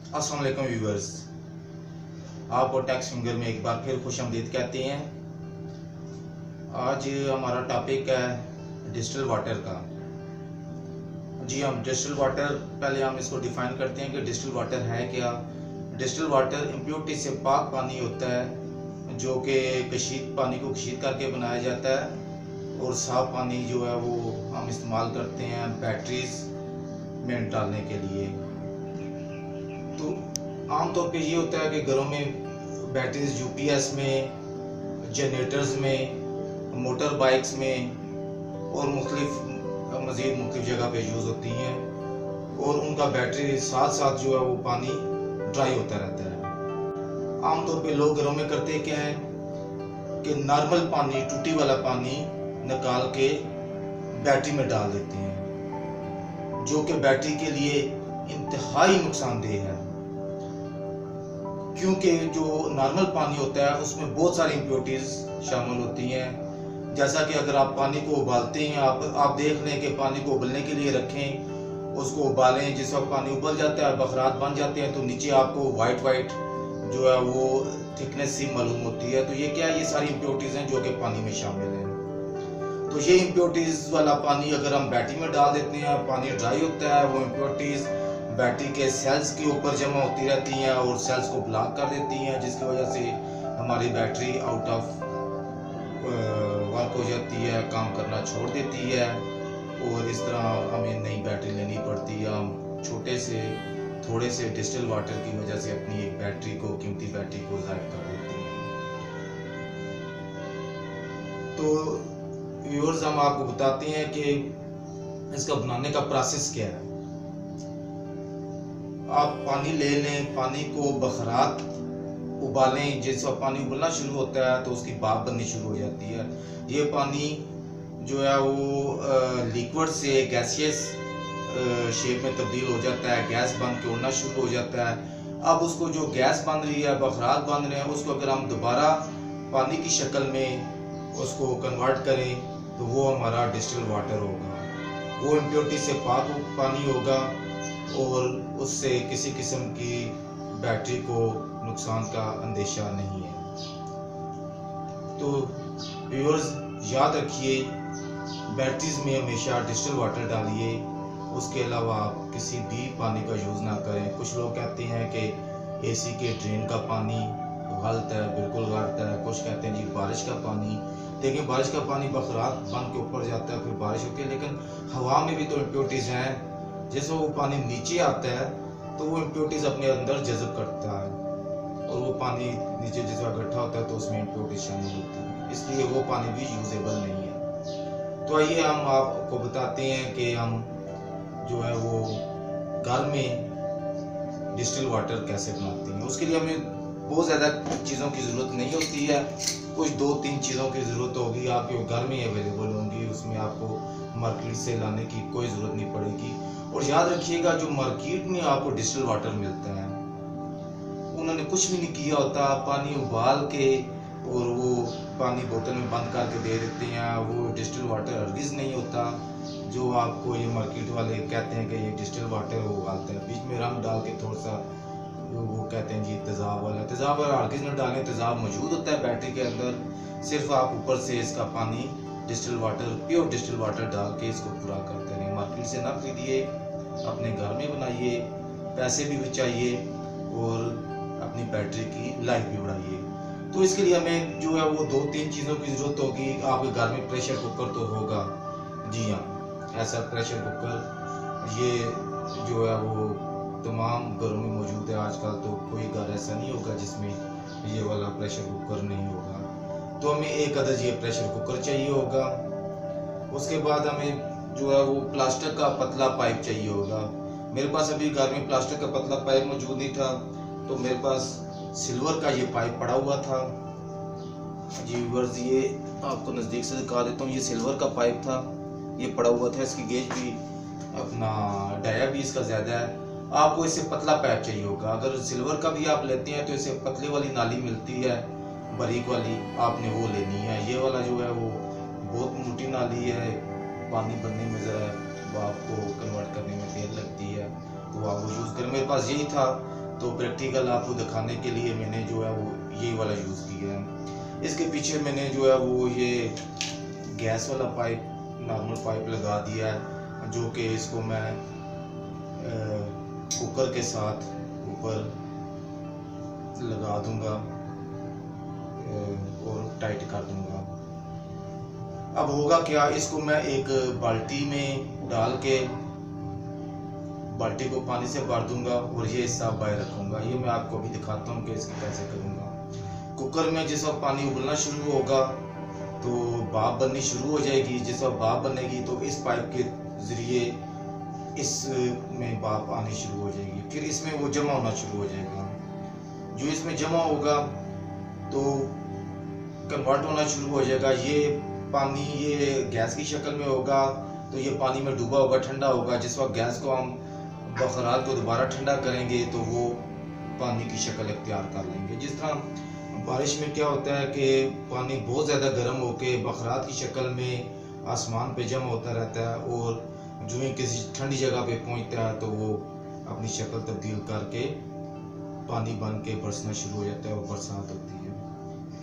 अस्सलाम वालेकुम व्यूवर्स, आपको टैक्स फिंगर में एक बार फिर खुशामदीद कहते हैं। आज हमारा टॉपिक है डिस्टिल वाटर का। जी हम डिस्टिल वाटर, पहले हम इसको डिफाइन करते हैं कि डिस्टिल वाटर है क्या। डिस्टिल वाटर इम्प्योरिटी से पाक पानी होता है जो कि पानी को कशीद करके बनाया जाता है, और साफ पानी जो है वो हम इस्तेमाल करते हैं बैटरीज में डालने के लिए। तो आमतौर पे ये होता है कि घरों में बैटरीज यूपीएस में, जनरेटर्स में, मोटर बाइक्स में और मज़ीद मुख्तलिफ जगह पे यूज़ होती हैं, और उनका बैटरी साथ साथ जो है वो पानी ड्राई होता रहता है। आमतौर पे लोग घरों में करते क्या है कि नॉर्मल पानी, टूटी वाला पानी निकाल के बैटरी में डाल देते हैं, जो कि बैटरी के लिए इंतहाई नुकसानदेह है, क्योंकि जो नॉर्मल पानी होता है उसमें बहुत सारी इम्प्योरिटीज शामिल होती हैं। जैसा कि अगर आप पानी को उबालते हैं, आप देख लें कि पानी को उबलने के लिए रखें, उसको उबालें, जिस वक्त पानी उबल जाता है, बखरात बन जाते हैं, तो नीचे आपको वाइट जो है वो थिकनेस सी मालूम होती है। तो ये क्या है, ये सारी इम्प्योरिटीज हैं जो कि पानी में शामिल हैं। तो ये इम्प्योरिटीज वाला पानी अगर हम बैटरी में डाल देते हैं, पानी ड्राई होता है, वो इम्प्योरिटीज बैटरी के सेल्स के ऊपर जमा होती रहती हैं और सेल्स को ब्लॉक कर देती हैं, जिसकी वजह से हमारी बैटरी आउट ऑफ वर्क हो जाती है, काम करना छोड़ देती है, और इस तरह हमें नई बैटरी लेनी पड़ती है। हम थोड़े से डिस्टिल वाटर की वजह से अपनी एक बैटरी को, कीमती बैटरी को ज़ाया कर देते हैं। तो व्यूअर्स, हम आपको बताते हैं कि इसका बनाने का प्रोसेस क्या है। आप पानी ले लें, पानी को बखरात उबालें। जिस वक्त पानी उबलना शुरू होता है तो उसकी भाप बननी शुरू हो जाती है। ये पानी जो है वो लिक्विड से गैसियस शेप में तब्दील हो जाता है, गैस बन के उड़ना शुरू हो जाता है। अब उसको जो गैस बन रही है, बखरात बन रहे हैं, उसको अगर हम दोबारा पानी की शक्ल में उसको कन्वर्ट करें तो वो हमारा डिस्टिल वाटर होगा। वो इम्प्योरिटी से पाक पानी होगा और उससे किसी किस्म की बैटरी को नुकसान का अंदेशा नहीं है। तो व्यूअर्स, याद रखिए, बैटरीज में हमेशा डिस्टिल वाटर डालिए। उसके अलावा आप किसी भी पानी का यूज़ ना करें। कुछ लोग कहते हैं कि एसी के ड्रेन का पानी गलत है, बिल्कुल गलत है। कुछ कहते हैं जी बारिश का पानी। देखिए, बारिश का पानी बखरात बन के ऊपर जाता है, फिर बारिश होती है, लेकिन हवा में भी तो इम्प्योरिटीज़ हैं। जैसे वो पानी नीचे आता है तो वो इम्प्योरिटीज़ अपने अंदर जज़ब करता है, और वो पानी नीचे जिस वक्त इकट्ठा होता है तो उसमें इम्प्योरिटीज़ शामिल होती है, इसलिए वो पानी भी यूजेबल नहीं है। तो आइए हम आपको बताते हैं कि हम जो है वो घर में डिस्टिल वाटर कैसे बनाते हैं। उसके लिए हमें बहुत ज़्यादा चीज़ों की ज़रूरत नहीं होती है। कुछ 2-3 चीज़ों की ज़रूरत होगी, आपके घर में अवेलेबल होंगी। उसमें आपको मार्केट से लाने की कोई ज़रूरत नहीं पड़ेगी। और याद रखिएगा, जो मार्केट में आपको डिस्टिल वाटर मिलता है, उन्होंने कुछ भी नहीं किया होता। पानी उबाल के और वो पानी बोतल में बंद करके दे देते हैं। वो डिस्टिल वाटर हरगिज़ नहीं होता जो आपको ये मार्केट वाले कहते हैं कि ये डिस्टिल वाटर वो उबालता है। बीच में रंग डाल के थोड़ा सा वो कहते हैं जी तेज़ाब वाला हरगिज़ न डालें। तेज़ाब मौजूद होता है बैटरी के अंदर। सिर्फ आप ऊपर से इसका पानी distil water, pure distil water डाल के इसको पूरा करते रहें। मार्केट से ना खरीदिए, अपने घर में बनाइए, पैसे भी बचाइए और अपनी बैटरी की लाइफ भी बढ़ाइए। तो इसके लिए हमें जो है वो 2-3 चीज़ों की ज़रूरत होगी। आपके घर में प्रेशर कुकर तो होगा, जी हाँ, ऐसा प्रेशर कुकर ये जो है वो तमाम घरों में मौजूद है आजकल। तो कोई घर ऐसा नहीं होगा जिसमें ये वाला प्रेशर कुकर नहीं होगा। तो हमें एक अदद ये प्रेशर कुकर चाहिए होगा। उसके बाद हमें जो है वो प्लास्टिक का पतला पाइप चाहिए होगा। मेरे पास अभी घर में प्लास्टिक का पतला पाइप मौजूद नहीं था, तो मेरे पास सिल्वर का ये पाइप पड़ा हुआ था। जी व्यूअर्स, ये आपको नज़दीक से दिखा देता हूँ। ये सिल्वर का पाइप था, ये पड़ा हुआ था। इसकी गेज भी, अपना डाया भी इसका ज़्यादा है। आपको इससे पतला पाइप चाहिए होगा। अगर सिल्वर का भी आप लेते हैं तो इससे पतले वाली नाली मिलती है, बारीक वाली, आपने वो लेनी है। ये वाला जो है वो बहुत मोटी नाली है, पानी भरने में ज़रा आपको कन्वर्ट करने में देर लगती है, तो आप वो यूज़ करें। मेरे पास यही था, तो प्रैक्टिकल आपको दिखाने के लिए मैंने जो है वो यही वाला यूज़ किया है। इसके पीछे मैंने जो है वो ये गैस वाला पाइप, नॉर्मल पाइप लगा दिया है, जो कि इसको मैं कुकर के साथ ऊपर लगा दूंगा और टाइट कर दूंगा। अब होगा क्या, इसको मैं एक बाल्टी में डाल के बाल्टी को पानी से भर दूंगा और ये हिस्सा बाहर रखूंगा। ये मैं आपको अभी दिखाता हूँ कि इसको कैसे करूँगा। कुकर में जिस वक्त पानी उबलना शुरू होगा तो भाप बननी शुरू हो जाएगी। जिस वक्त भाप बनेगी तो इस पाइप के ज़रिए इसमें भाप आनी शुरू हो जाएगी, फिर इसमें वो जमा होना शुरू हो जाएगा। जो इसमें जमा होगा तो कन्वर्ट होना शुरू हो जाएगा। ये पानी ये गैस की शक्ल में होगा, तो ये पानी में डूबा होगा, ठंडा होगा। जिस वक्त गैस को हम बखरात को दोबारा ठंडा करेंगे तो वो पानी की शक्ल इख्तियार कर लेंगे। जिस तरह बारिश में क्या होता है कि पानी बहुत ज़्यादा गर्म होके बखरात की शक्ल में आसमान पे जमा होता रहता है, और जो ही किसी ठंडी जगह पे पहुंचता है तो वो अपनी शक्ल तब्दील करके पानी बन के बरसना शुरू हो जाता है और बरसात होती है।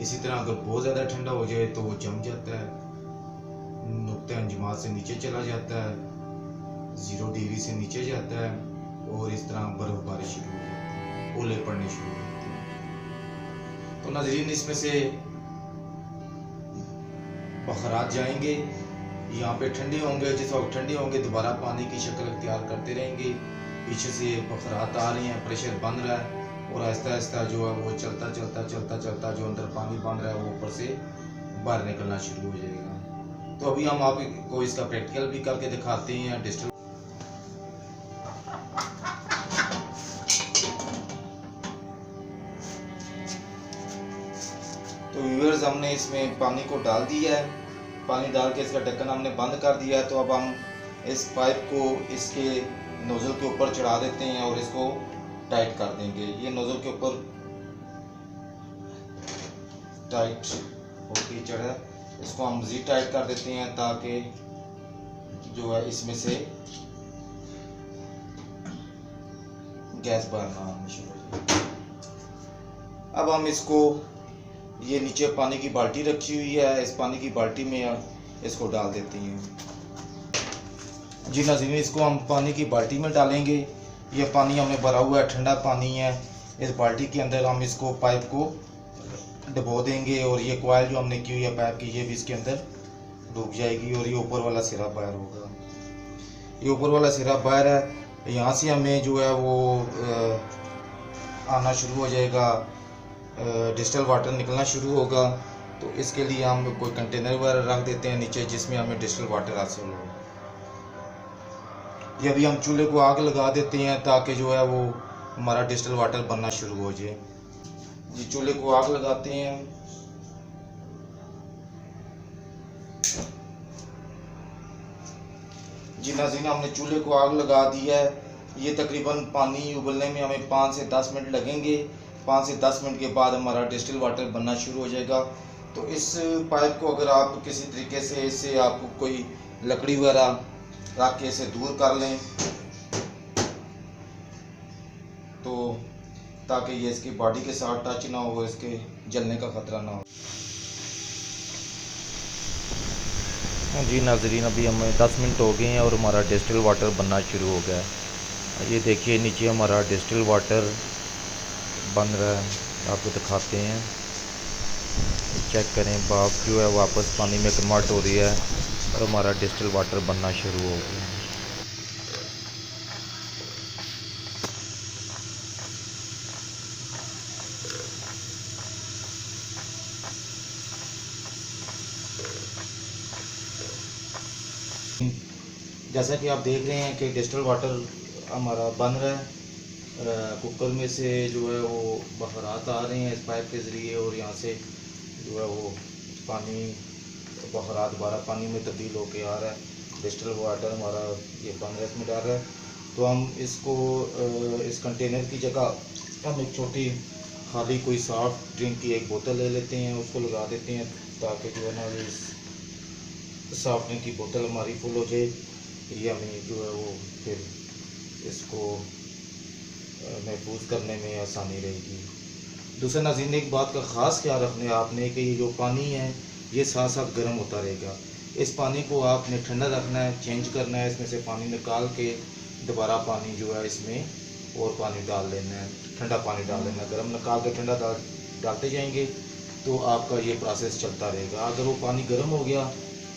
इसी तरह अगर बहुत ज़्यादा ठंडा हो जाए तो वो जम जाता है, नुक्ते अंजुमात से नीचे चला जाता है, 0 डिग्री से नीचे जाता है, और इस तरह बर्फबारी शुरू हो जाती है, ओले पड़ने शुरू हो जाते हैं। तो नाज़रीन, इसमें से बखरात जाएंगे, यहाँ पे ठंडे होंगे। जिस वक्त ठंडे होंगे दोबारा पानी की शक्ल इख्तियार करते रहेंगे। पीछे से बखरात आ रहे हैं, प्रेशर बन रहा है, और आहिस्ता आहिस्ता जो है वो चलता चलता जो अंदर पानी बन रहा है वो ऊपर से बाहर निकलना शुरू हो जाएगा। तो अभी हम आपको इसका प्रैक्टिकल भी करके दिखाते हैं। डिजिटल तो व्यूअर्स, हमने इसमें पानी को डाल दिया है। पानी डाल के इसका ढक्कन हमने बंद कर दिया है। तो अब हम इस पाइप को इसके नोजल के ऊपर चढ़ा देते हैं और इसको टाइट कर देंगे। ये नोजल के ऊपर टाइट होके चढ़ा, इसको हम मज़ीद टाइट कर देते हैं ताकि जो है इसमें से गैस बाहर ना आनी शुरू हो जाए। अब हम इसको, ये नीचे पानी की बाल्टी रखी हुई है, इस पानी की बाल्टी में इसको डाल देते हैं। जी नाज़रीन, इसको हम पानी की बाल्टी में डालेंगे। ये पानी हमने भरा हुआ है, ठंडा पानी है। इस बाल्टी के अंदर हम इसको पाइप को डबो देंगे, और ये कॉइल जो हमने की हुई है पाइप की, ये भी इसके अंदर डूब जाएगी, और ये ऊपर वाला सिरा बाहर होगा। ये ऊपर वाला सिरा बाहर है, यहाँ से हमें जो है वो आना शुरू हो जाएगा, डिस्टिल वाटर निकलना शुरू होगा। तो इसके लिए हम कोई कंटेनर वगैरह रख देते हैं नीचे, जिसमें हमें डिस्टिल वाटर हासिल हो। ये अभी हम चूल्हे को आग लगा देते हैं ताकि जो है वो हमारा डिस्टिल वाटर बनना शुरू हो जाए। जी, चूल्हे को आग लगाते हैं। जी नाज़रीन, हमने चूल्हे को आग लगा दिया है। ये तकरीबन पानी उबलने में हमें 5 से 10 मिनट लगेंगे। 5 से 10 मिनट के बाद हमारा डिस्टिल वाटर बनना शुरू हो जाएगा। तो इस पाइप को अगर आप किसी तरीके से इससे आप कोई लकड़ी वगैरह रख के इसे दूर कर लें, तो ताकि ये इसकी बॉडी के साथ टच ना हो, इसके जलने का ख़तरा ना हो। जी नाज़रीन, अभी हमें 10 मिनट हो गए हैं और हमारा डिस्टिल वाटर बनना शुरू हो गया है। ये देखिए नीचे हमारा डिस्टिल वाटर बन रहा है, आपको दिखाते हैं। चेक करें, भाप जो है वापस पानी में कन्वर्ट हो रही है और हमारा डिस्टिल वाटर बनना शुरू हो गया है। जैसा कि आप देख रहे हैं कि डिस्टिल वाटर हमारा बन रहा है। कुकर में से जो है वो बखरात आ रहे हैं इस पाइप के ज़रिए, और यहाँ से जो है वो पानी बखरात दोबारा पानी में तब्दील होके आ रहा है। डिस्टिल वाटर हमारा ये बन रहा है, इसमें डाल रहा है। तो हम इसको इस कंटेनर की जगह हम एक छोटी खाली कोई सॉफ्ट ड्रिंक की एक बोतल ले लेते हैं, उसको लगा देते हैं ताकि जो है ना इस सॉफ्ट ड्रिंक की बोतल हमारी फुल हो जाए। ये हमें जो है वो फिर इसको महफूज करने में आसानी रहेगी। दूसरा नाज़रीन, एक बात का ख़ास ख्याल रखना है आपने कि ये जो पानी है ये साथ साथ गर्म होता रहेगा। इस पानी को आपने ठंडा रखना है, चेंज करना है, इसमें से पानी निकाल के दोबारा पानी जो है इसमें और पानी डाल लेना है, ठंडा पानी डाल लेना है। गर्म निकाल के ठंडा डालते जाएंगे तो आपका ये प्रोसेस चलता रहेगा। अगर वो पानी गर्म हो गया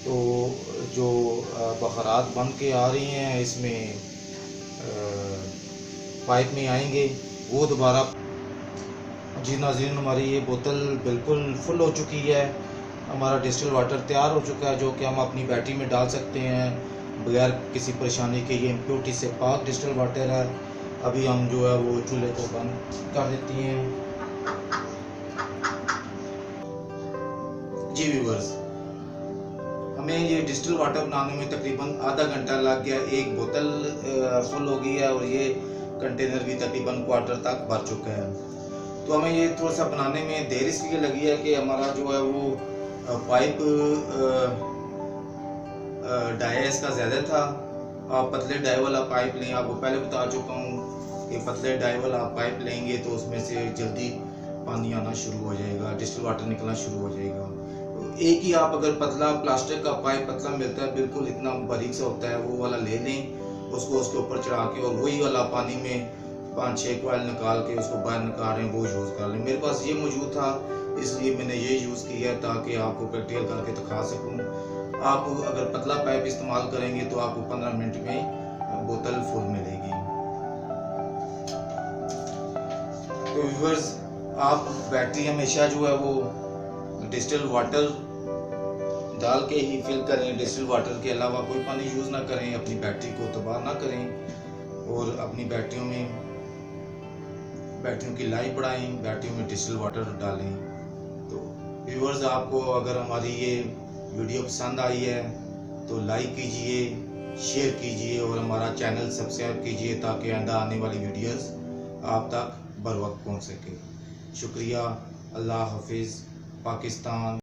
तो जो बखरात बन के आ रही हैं इसमें पाइप में आएंगे, वो दोबारा। जी नाज़रीन, हमारी ये बोतल बिल्कुल फुल हो चुकी है, हमारा डिस्टिल वाटर तैयार हो चुका है, जो कि हम अपनी बैटरी में डाल सकते हैं बगैर किसी परेशानी के। ये इम्प्योरिटी से पाक डिस्टिल वाटर है। अभी हम जो है वो चूल्हे को बंद कर देती हैं। जी व्यूअर्स, हमें ये डिस्टिल वाटर बनाने में तकरीबन आधा घंटा लग गया। एक बोतल फुल हो गई है और ये कंटेनर भी तकरीबन क्वार्टर तक भर चुका है। तो हमें ये थोड़ा सा बनाने में देर इसलिए लगी है कि हमारा जो है वो पाइप डाया इसका ज़्यादा था। आप पतले डाई वाला पाइप लें, आपको पहले बता चुका हूँ कि पतले डाई वाला पाइप लेंगे तो उसमें से जल्दी पानी आना शुरू हो जाएगा, डिस्टिल वाटर निकलना शुरू हो जाएगा। तो एक ही आप अगर पतला प्लास्टिक का पाइप पतला मिलता है, बिल्कुल इतना बारीक सा होता है, वो वाला ले लें, उसको उसके ऊपर चढ़ा के और वही वाला पानी में 5-6 कॉइल निकाल के उसको बाहर निकाल रहे हैं, वो यूज़ कर लें। मेरे पास ये मौजूद था इसलिए मैंने ये यूज़ किया ताकि आपको प्रैक्टिकल करके दिखा सकूं। आप अगर पतला पाइप इस्तेमाल करेंगे तो आपको 15 मिनट में बोतल फुल मिलेगी। तो व्यूअर्स, आप बैटरी हमेशा जो है वो डिस्टिल वाटर डाल के ही फिल करें। डिस्टिल वाटर के अलावा कोई पानी यूज़ ना करें, अपनी बैटरी को तबाह ना करें और अपनी बैटरियों की लाइफ बढ़ाएं, बैटरियों में डिस्टिल वाटर डालें। तो व्यूअर्स, आपको अगर हमारी ये वीडियो पसंद आई है तो लाइक कीजिए, शेयर कीजिए और हमारा चैनल सब्सक्राइब कीजिए ताकि आइंदा आने वाली वीडियोस आप तक बर वक्त पहुँच सके। शुक्रिया। अल्लाह हाफिज़। पाकिस्तान।